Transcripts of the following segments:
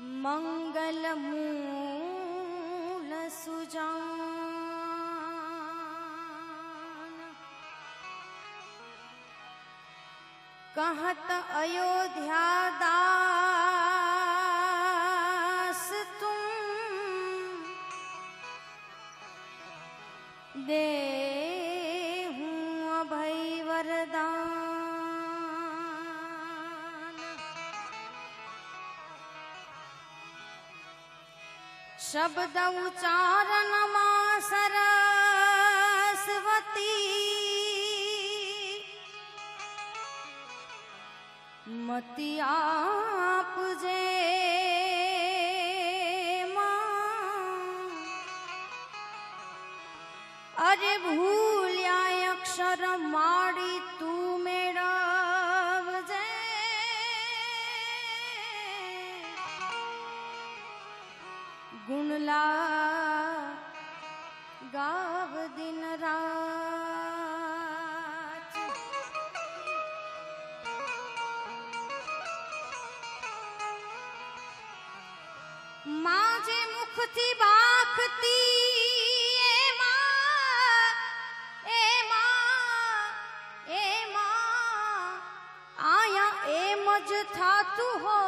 मंगल मूल सुजान कहत अयोध्या दास तुम दे हूँ अभय वरदान। शब्द उच्चारण मां सरस्वती मति आप जे मां। अरे भूल्या अक्षर माड़ी तू मेराव जे गुणला गाव दिन रात। मां जे मुख थी बाखती ए मां आया ए मज था तू हो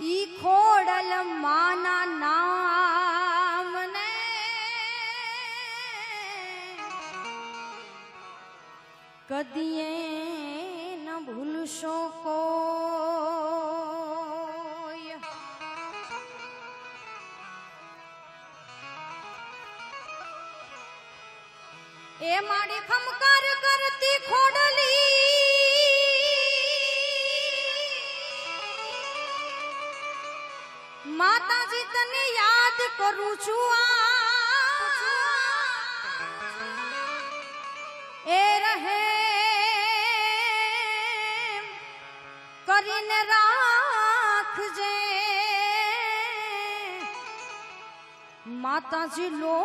ई खोड़ल माना नाम ने कदिए न भूलशो को। ए माड़ी खमकार करती खोड़ली माता जी तने याद करू छुआ ए रहे करीने राख जे माता जी लो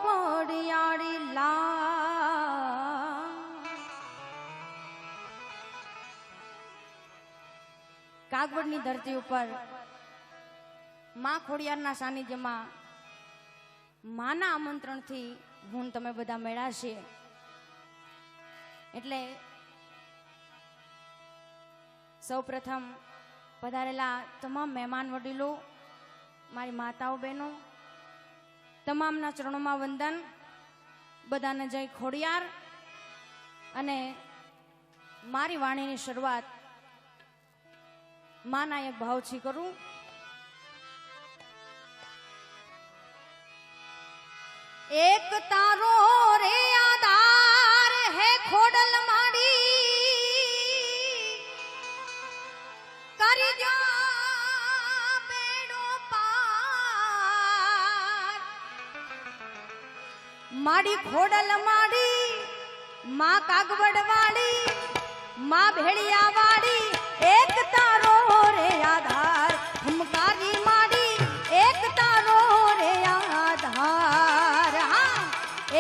बड़ियाड़ी ला। कागवडनी धरती ऊपर मां खोडियाરના સાનિધ્યમાં માના આમંત્રણથી હું તમે બધા મેળાશે એટલે સૌપ્રથમ પધારેલા તમામ મહેમાન વડીલો મારી માતાઓ બહેનો તમામના ચરણોમાં વંદન। બધાને જય ખોડિયાર। અને મારી વાણીની શરૂઆત માના એક ભાવથી કરું। एक तारो रे आधार है खोडल माड़ी करी जा बेड़ो पार। माड़ी खोडल माड़ी माँ कागवड वाड़ी माँ भेड़िया वाड़ी एक तारो रे आधार हमकारी माड़ी एक तारो रे आधार।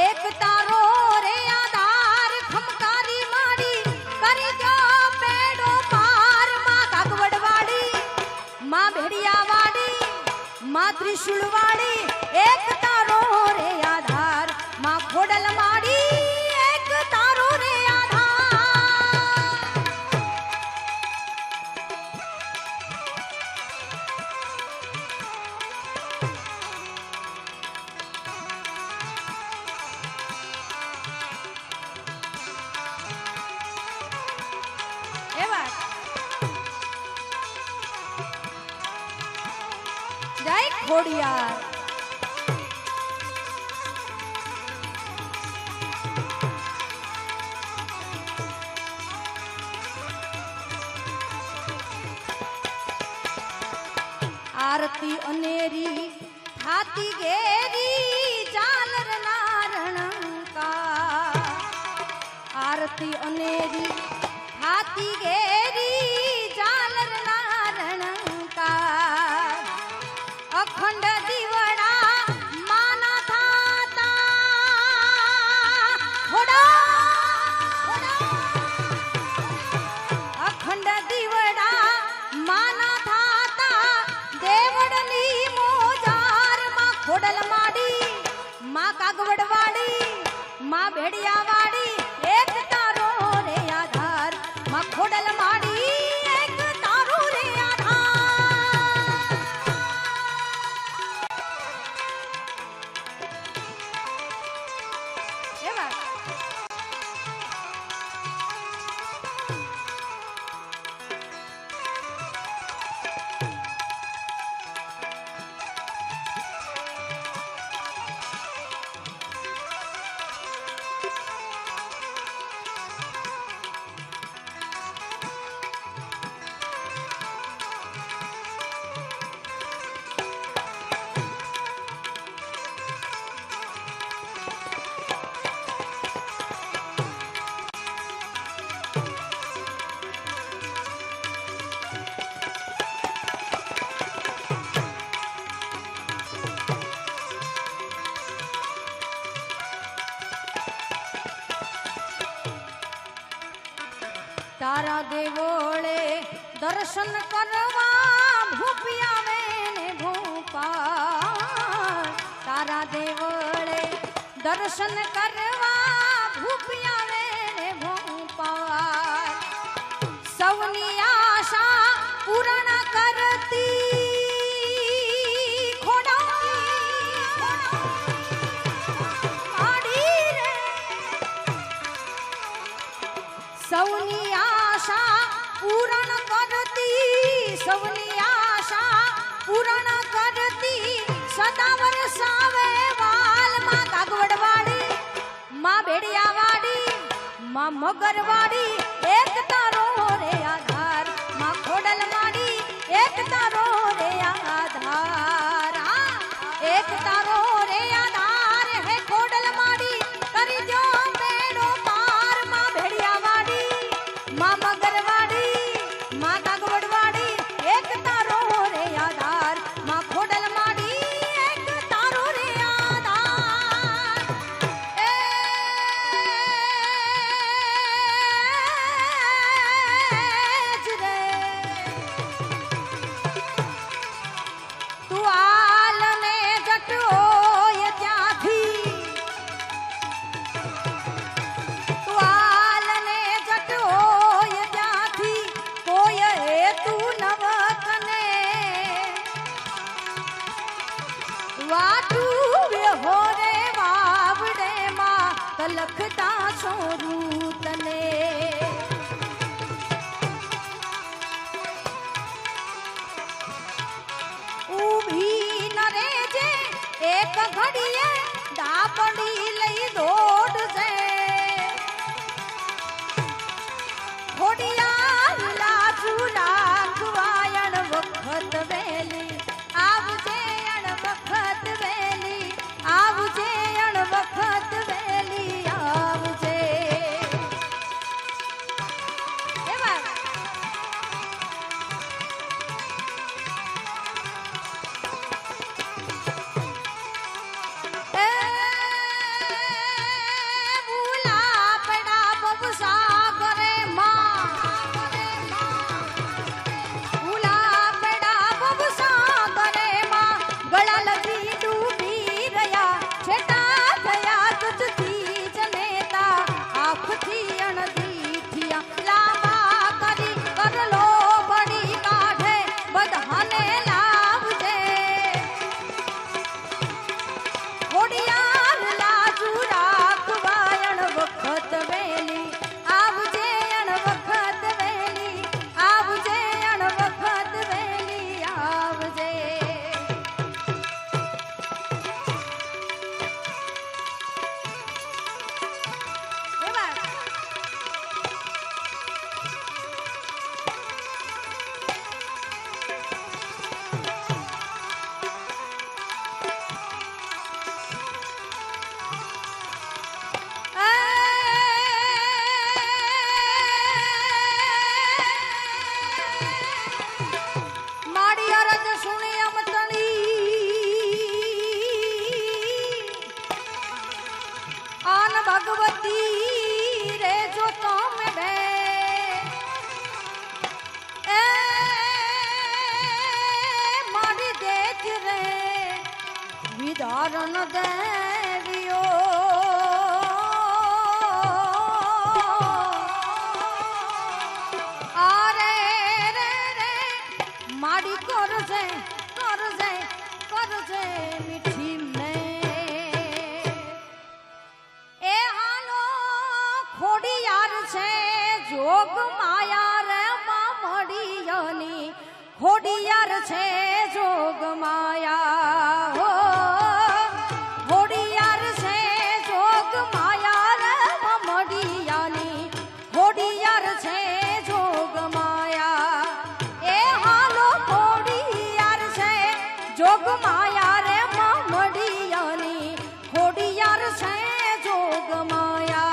एक तारो रे आधार खमकारी माड़ी करी जो पेड़ो पार। माँ कागवड वाड़ी माँ भेड़िया वाड़ी माँ त्रिशूल वाड़ी एक तारो रे आधार। माँ खोडल माड़ी एक तारो रे आधार। जय खोडियार। आरती अनेरी हाथी घेरी जालर नारण का। आरती अनेरी हाथी घेरी जालर नारण का। अखंड दीवड़ा माना थाता अखंड दी તારા દેવોળે દર્શન કરવા ભૂપિયા મેને ભૂપા તારા દેવોળે દર્શન કરવા ભૂપિયા મેને ભૂપા સૌની આશા પૂર્ણ કરતી સૌની આશા પૂર્ણ કરતી સૌની આશા પૂર્ણ કરતી સદા વરસાવે વાલમાં કાગવડવાડી માં બેડિયાવાડી માં મગરવાડી એક તારો રે આધાર માં ખોડલવાડી એક તારો રે આધાર એક તારો રે આધાર હે ખોડલવાડી કરી દો બેડો પાર માં ભેડિયાવાડી માં મગરવાડી માં કાગવડવાડી એક તારો રે આધાર માં ખોડલવાડી એક તારો રે આધાર એ જ રે તું આલને જટોય ત્યાંથી તું આલને જટોય ત્યાંથી કોઈ હેતુ નવકને વાટું હોરે વાવડે માં તલખતા છોરું તને ઊભી ન રેજે એક ઘડીએ ડાબડી લઈ દોડજે ખોડિયાર લાજુ લાગવાયણ વખત વેલી આવજે અણ વખત વેલી આવજે અણ વખત વેલી આવજે એવા એ ભૂલા પડા બબસાગરે માં ભૂલા પડા બબસાગરે માં ગળા લગી ડૂબી રહ્યા છેટા થયા તુજથી જનેતા આંખથી અણદીઠિયા લાંબા કરી કરલો બળી કાઢે બધાને લાવજે ખોડિયાર લાજુ રાખવાયણ વખત વેલી આવજે અણ વખત વેલી આવજે અણ વખત વેલી આવજે એવા માડી અરજ સુણી અમતણી આન ભગવતી રે જો તમે બે એ માડી દેજ રે વિધારણ દેવ્યો આરે રે રે માડી કરજે કરજે કરજે મીઠી મે એ હાલો ખોડિયાર છે જોગ માયા રે માં મળીયની ખોડિયાર છે જોગ માયા હો ખોડિયાર છે જોગ માયા રે માં મળીયાની ખોડિયાર છે જોગ માયા એ હાલો ખોડિયાર છે જોગ માયા રે માં મળીયાની ખોડિયાર છે જોગ માયા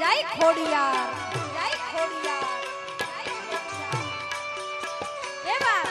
જય ખોડિયાર જય ખોડિયાર જય ખોડિયાર એવા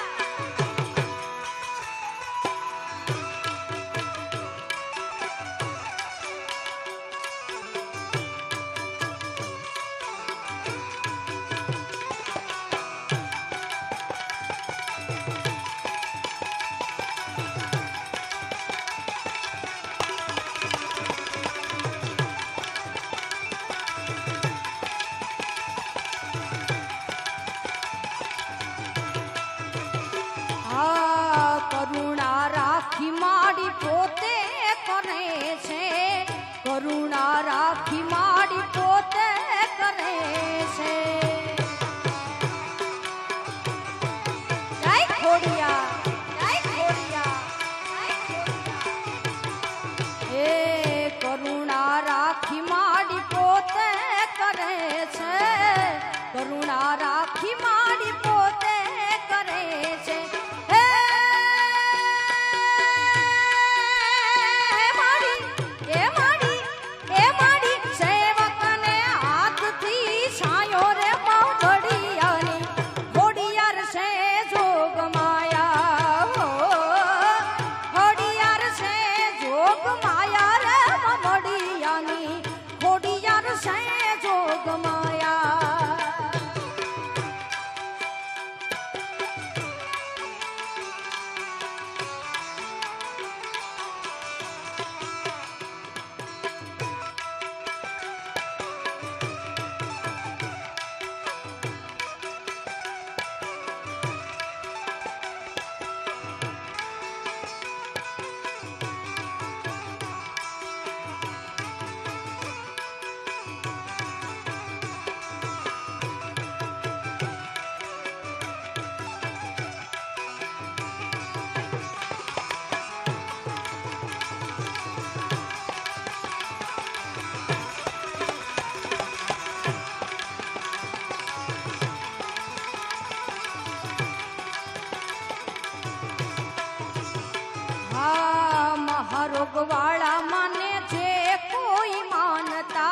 महारोगवाळा माने जे कोई मानता,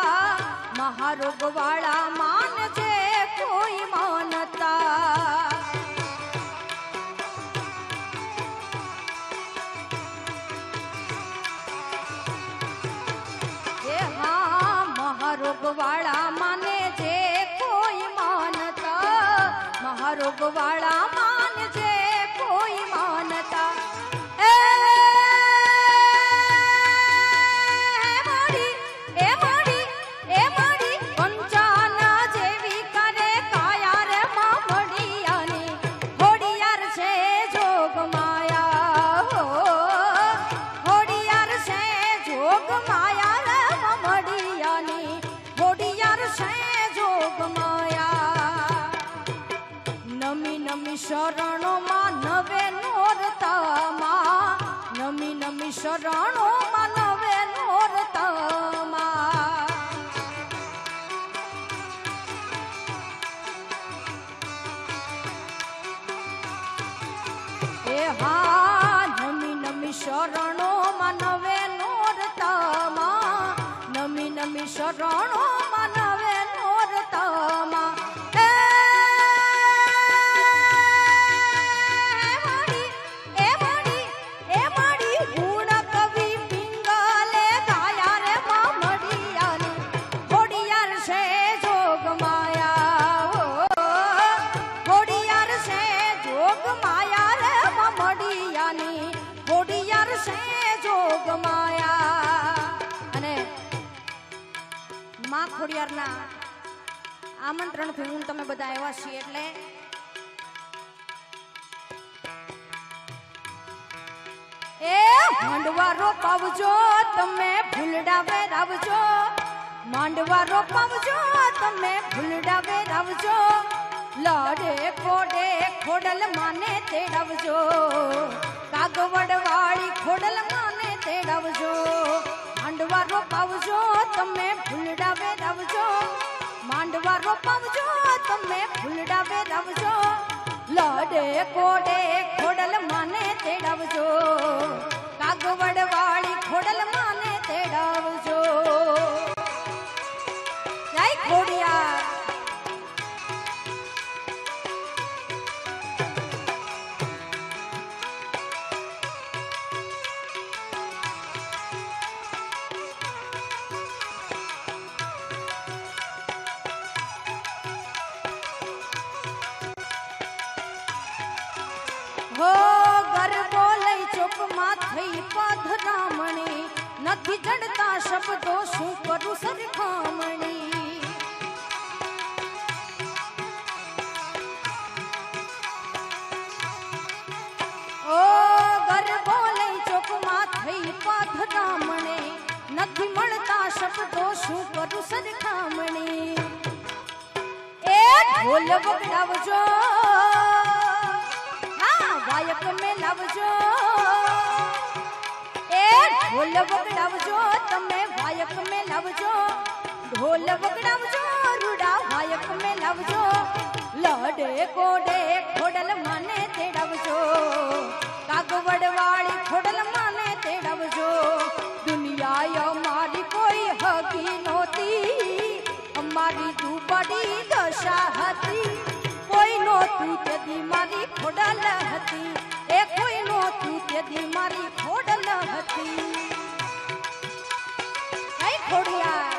महारोगवाळा मान जे कोई मानता। महारोगवाळा माने जे कोई मानता, महारोगवाळा मान जे कोई मानता। ए माडी पंचाना जेवी करे काया रे मामडियानी, होडियार से जोग माया हो, होडियार से जोग माया रे मामडियानी, होडियार से जोग माया। नमी नमी शरणो मानवे नोरता मा, नमी नमी शरणो मानवे नोरता मा। ए हा नमी नमी शरणो मानवे नोरता मा, नमी नमी शरणो मानवे नोरता मा। ખોડિયારના આમંત્રણથી હું તમે બધા આવ્યા છીએ એટલે એ માંડવા રોપાવજો તમે ફૂલડા વેરાવજો, માંડવા રોપાવજો તમે ફૂલડા વેરાવજો, લાડે કોડે ખોડલ માને તેડાવજો, કાગવડ વાળી ખોડલ માને તેડાવજો। માંડવા રોપાવજો તમે ફૂલડા વેરાવજો, માંડવા રોપાવજો તમે ફૂલડા વેરાવજો, લાડે કોડે ખોડલ માને તેડાવજો, કાગવડ વાળી ખોડલ માને તેડાવજો। જય ખોડિયાર। हो गरबो लई चोकમાં થઈ પધરામણી, નથી જડતા શબ્દો શું કરું સરખામણી। ઓ ગરબો લઈ ચોકમાં થઈ પધરામણી, નથી મળતા શબ્દો શું કરું સરખામણી। એ ઢોલ વગાડજો वायक में लावजो, ए ढोल वगड़ावजो तमे वायक में लावजो, ढोल वगड़ावजो रूडा वायक में लावजो, लाडे कोडे खोडल माने तेड़ावजो, कागवड वाली खोडल माने तेड़ावजो। दुनिया हमारी कोई हकी नोती, हमारी दुबड़ी दशा हती, कोई नोतू तेदी मारी खोडल हती, ए कोई नोतू तेदी मारी खोडल हती। ऐ खोडियार।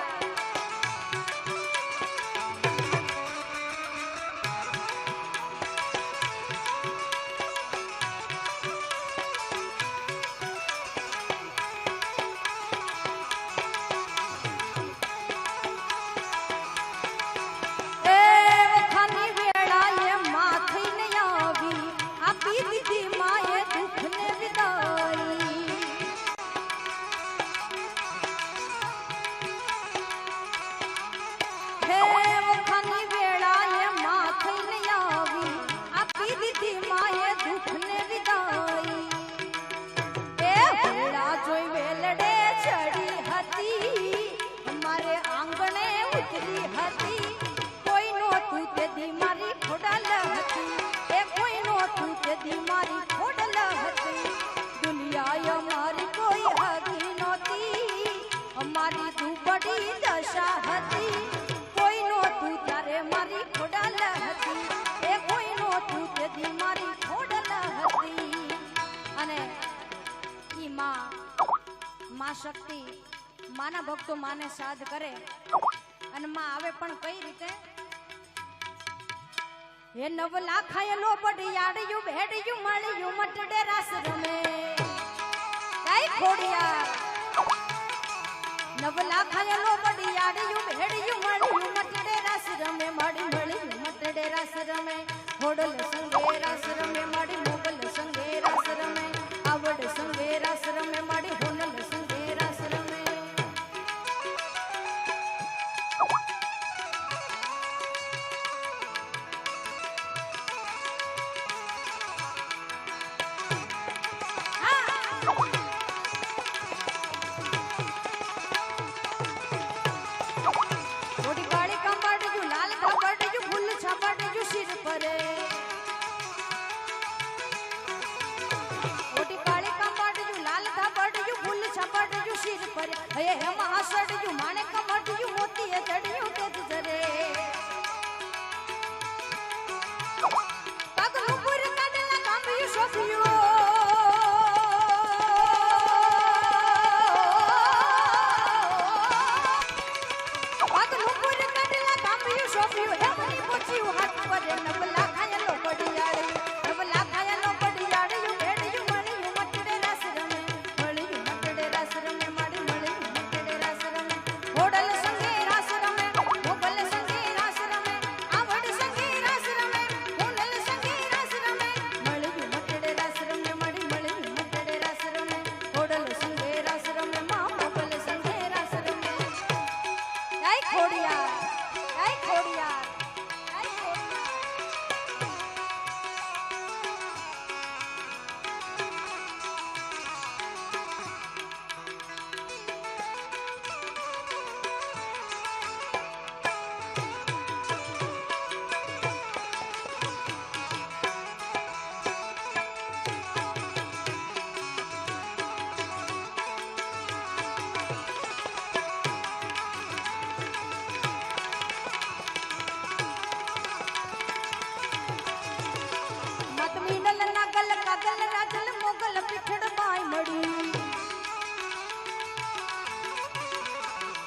દશા હતી કોઈ નહોતું ત્યારે મારી ખોડલ હતી એ કોઈ નહોતું તેથી મારી ખોડલ હતી અને ઈ માં શક્તિ માના ભક્તો માને સાધ કરે અને માં આવે પણ કઈ રીતે હે નવ લાખાયલો બડિયાડ્યું ભેડ્યું મળ્યું મટડે રાસ રમે કઈ ખોડિયા નવ લાખાયલો બડિયાડ્યું ભેડ્યું મળ્યું મટડે રાસ રમે માડી મળ્યું મટડે રાસ રમે ખોડલ સંગે રાસ રમે માડી મોગલ સંગે રાસ રમે આવડ સંગે રાસ રમે માડી હોનલ સંગે રાસ રમે હે મહાસડ્યું માણે કમટ્યું મોતીએ ચડ્યું તેજ જરે પગનું પુર કાઢેલા કાંબિયું શોભ્યું પગનું પુર કાઢેલા કાંબિયું શોભ્યું હે મની પોચ્યું હાથ પર નવલા ખાયલો પડિયાળ્યું નવલા ખાયલો પડિયાળ્યું ભેડ્યું મળ્યું મટડે રાસ રમે મળ્યું મટડે રાસ રમે માડી ખોડલ સંગે રાસ રમે મોગલ સંગે રાસ રમે આવડ સંગે રાસ રમે હોનલ સંગે રાસ રમે મળ્યું મટડે રાસ રમે મળી મળ્યું મટડે રાસ રમે ખોડલ સંગે રાસ રમે માં મોગલ સંગે રાસ રમે જય ખોડિયાર જય ખોડિયાર જય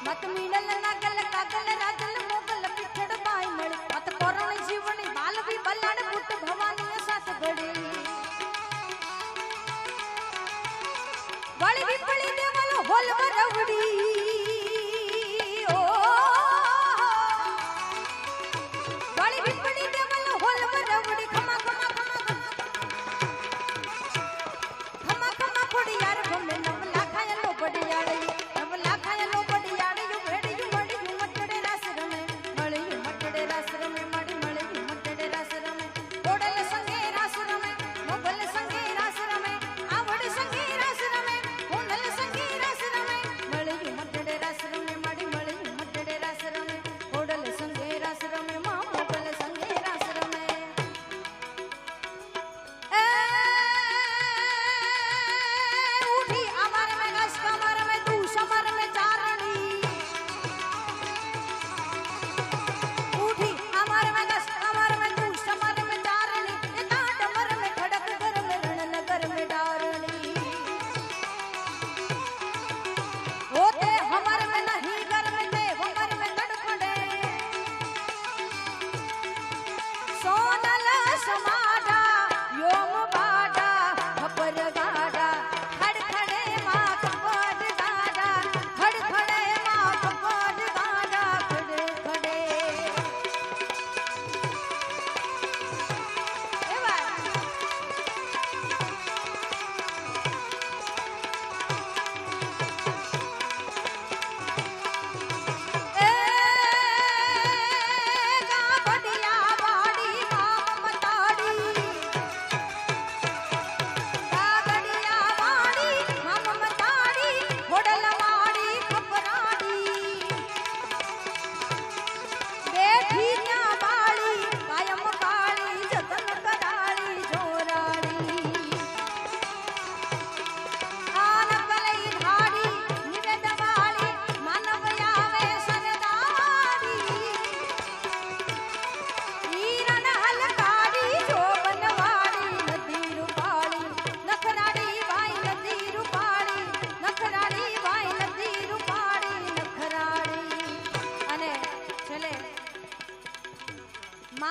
મત મીનલ નાગલ કાગલ રાજલ મોગલ પીઠડ બાઈ મળી મત કોરણી જીવણી બાલવી બલાડ બુટ ભવાની સાથ ઘડી વળી વિપળી દેવલ હોલ વરવડી ઓ વળી વિપળી દેવલ હોલ વરવડી ખમા ખમા ખમા ખમા ખોડિયાર ગમે નવલા ખાયલો બડિયાળી નવલા ખાયલો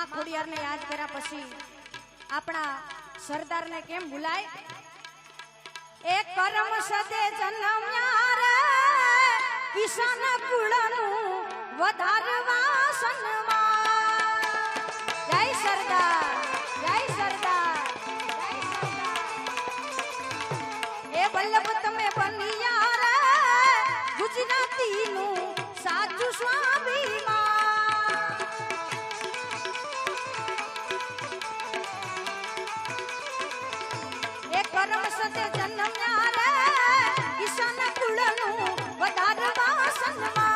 માં ખોડિયારને યાદ કર્યા પછી આપણા સરદારને કેમ ભૂલાય? એ કરમ સદે જન્મ્યા રે કિસાન કુળનું વધારવા સન્માન. જય સરદાર, જય સરદાર, જય સરદાર. એ વલ્લભ તમે બન્યા રે ગુજરાતીનું સાચું સ્વાભિમાન. એ કરમ સદે જન્મ્યા રે કિસાન કુળનું વધારવા સન્માન.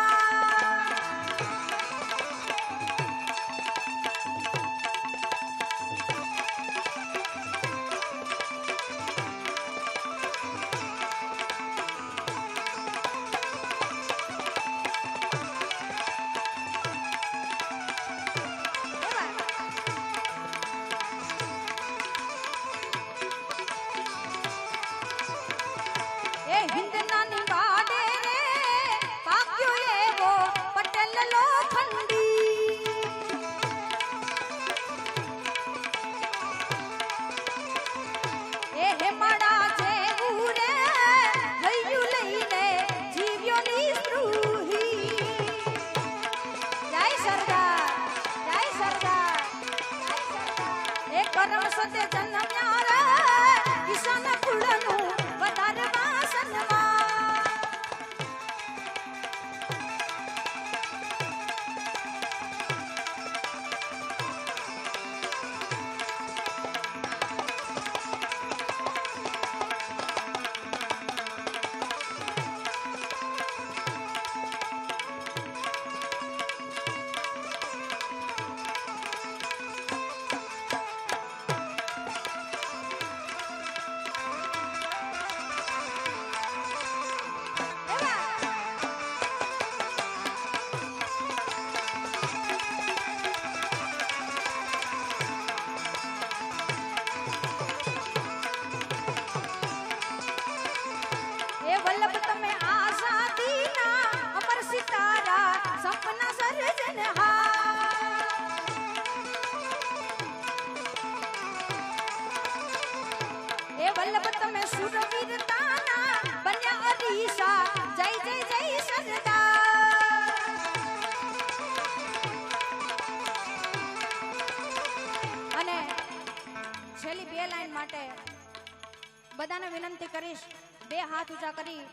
બધાને વિનંતી કરીશ, બે હાથ ઊંચા કરી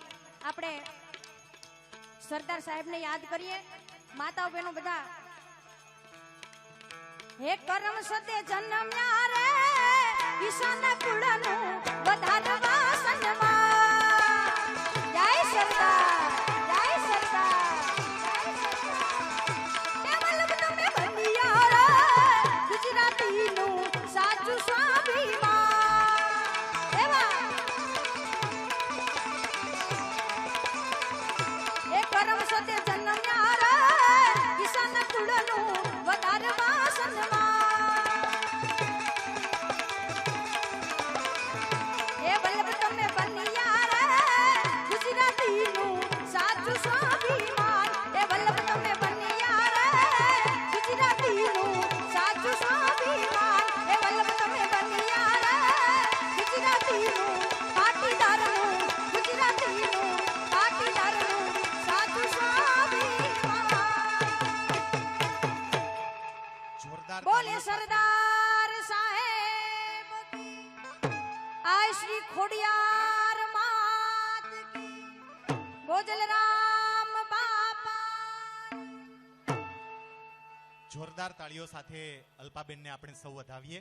આપણે સરદાર સાહેબને યાદ કરીએ. માતાઓ બહેનો બધા. હે કરમ સદે જન્મ્યા રે કિસાન કુળનું વધારવા સન્માન. જય સરદાર, જય સરદાર, જય સરદાર. એ વલ્લભ તમે બન્યા રે ગુજરાતીનું સાચું સ્વાભિમાન. કરમ સદે જન્મ્યા રે કિસાન કુળનું વધારવા સન્માન. એ વલ્લભ તમે બન્યા રે ગુજરાતીનું સાચું સ્વાભિમાન. એ વલ્લભ તમે બન્યા રે ગુજરાતીનું સાચું સ્વાભિમાન. એ વલ્લભ તમે બન્યા રે ગુજરાતીનું પાટીદારનું, ગુજરાતીનું પાટીદારનું બોલે સરદાર સાહેબ કી. આય શ્રી ખોડિયાર માત કી. ગોજલ રામ બાપા. જોરદાર તાળીઓ સાથે અલ્પાબેનને આપણે સૌ વધાવીએ.